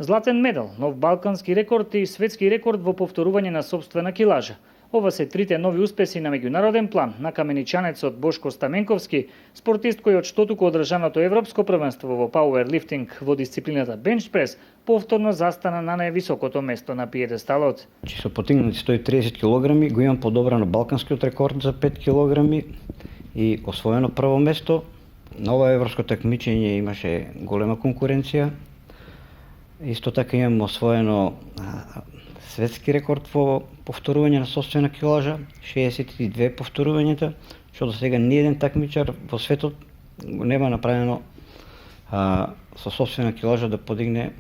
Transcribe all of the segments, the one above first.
Златен медал, нов балкански рекорд и светски рекорд во повторување на собствена килажа. Ова се трите нови успеси на меѓународен план на каменичанецот Бошко Стаменковски, спортист кој од штотуку одржаното европско првенство во пауерлифтинг во дисциплината бенчпрес повторно застана на највисокото место на пиедесталот. Со потигнати 130 кг го имам подобрано балканскиот рекорд за 5 кг и освоено прво место. На ова европско такмичење имаше голема конкуренција. Исто така имам освоено светски рекорд во повторување на собствена килажа, 62 повторувањата, што до сега ниеден такмичар во светот нема направено со собствена килажа да подигне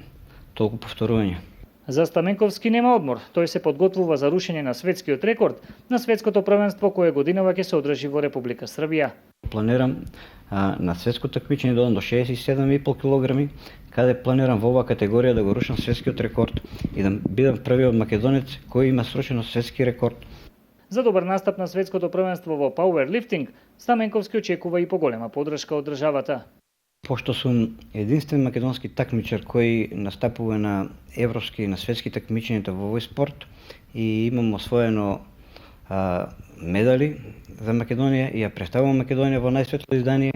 толку повторувања. За Стаменковски нема одмор. Тој се подготвува за рушење на светскиот рекорд на светското првенство кое годинава ќе се одржи во Република Србија. Планирам на светско такмичење да одам до 67,5 кг, каде планирам во оваа категорија да го рушам светскиот рекорд и да бидам првиот македонец кој има срушено светски рекорд. За добар настап на светското првенство во пауерлифтинг, Стаменковски очекува и поголема поддршка од државата. Пошто сум единствен македонски такмичар кој настапува на европски и на светски такмичењата во овој спорт и имам освоено медали за Македонија и ја представувам Македонија во најсветло издание,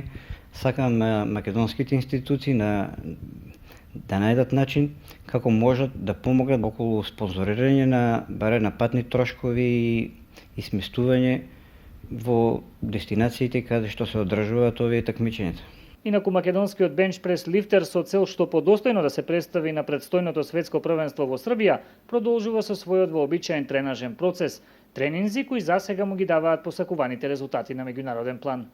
сакам македонските институции да најдат начин како можат да помогнат околу спонзорирање на патни трошкови и сместување во дестинациите каде што се одржуваат овие такмичењата. Инаку македонскиот бенчпрес лифтер со цел што подостојно да се представи на предстојното светско првенство во Србија, продолжува со својот вообичаен тренажен процес, тренинзи кои засега му ги даваат посакуваните резултати на меѓународен план.